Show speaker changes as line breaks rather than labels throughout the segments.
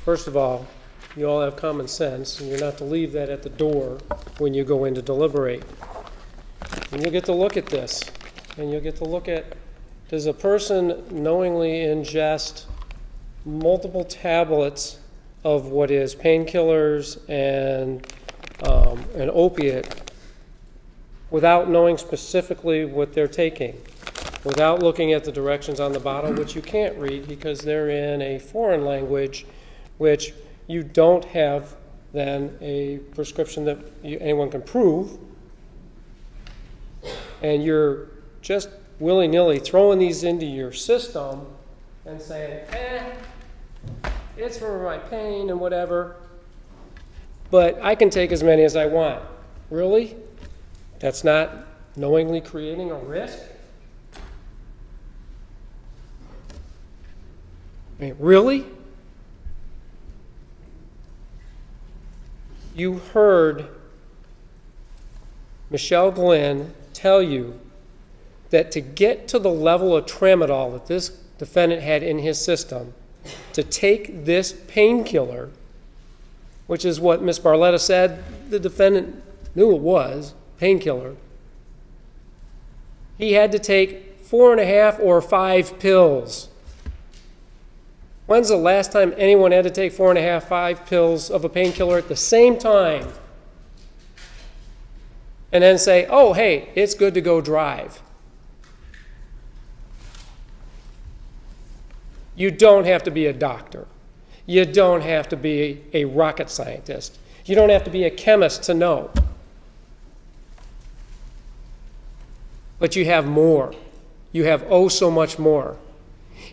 First of all, you all have common sense, and you're not to leave that at the door when you go in to deliberate. And you'll get to look at this, and you'll get to look at, does a person knowingly ingest multiple tablets of what is painkillers and an opiate without knowing specifically what they're taking, without looking at the directions on the bottle, which you can't read because they're in a foreign language, which you don't have then a prescription that anyone can prove, and you're just willy-nilly throwing these into your system and saying, it's for my pain and whatever, but I can take as many as I want. Really? That's not knowingly creating a risk? I mean, really? You heard Michelle Glenn tell you that to get to the level of tramadol that this defendant had in his system, to take this painkiller, which is what Ms. Barletta said the defendant knew it was, painkiller, he had to take 4.5 or 5 pills. When's the last time anyone had to take 4.5, 5 pills of a painkiller at the same time and then say, oh, hey, it's good to go drive? You don't have to be a doctor. You don't have to be a rocket scientist. You don't have to be a chemist to know. But you have more. You have oh so much more.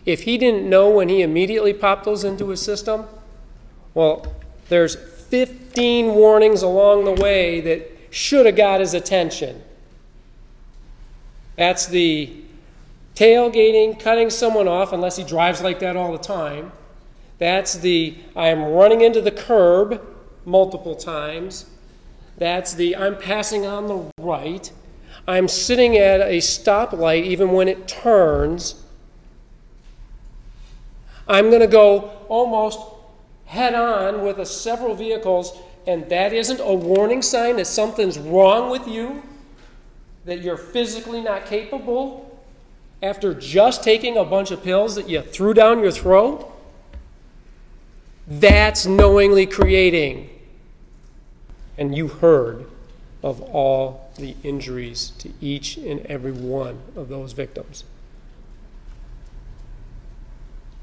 If he didn't know when he immediately popped those into his system, well, there's 15 warnings along the way that should have got his attention. That's the tailgating, cutting someone off, unless he drives like that all the time. That's the I'm running into the curb multiple times. That's the I'm passing on the right. I'm sitting at a stoplight even when it turns. I'm going to go almost head on with several vehicles, and that isn't a warning sign that something's wrong with you, that you're physically not capable after just taking a bunch of pills that you threw down your throat. That's knowingly creating. And you heard of all the injuries to each and every one of those victims.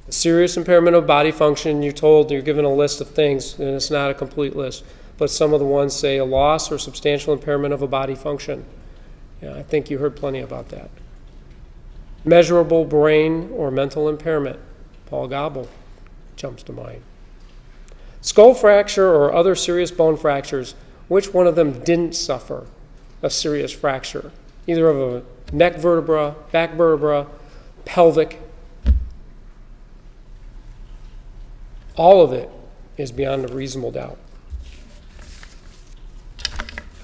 A serious impairment of body function, you're told, you're given a list of things, and it's not a complete list, but some of the ones say a loss or substantial impairment of a body function. Yeah, I think you heard plenty about that. Measurable brain or mental impairment. Paul Gobble jumps to mind. Skull fracture or other serious bone fractures, which one of them didn't suffer a serious fracture? Either of a neck vertebra, back vertebra, pelvic. All of it is beyond a reasonable doubt.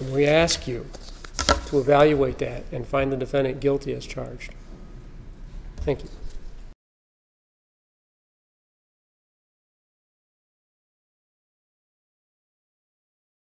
And we ask you to evaluate that and find the defendant guilty as charged. Thank you.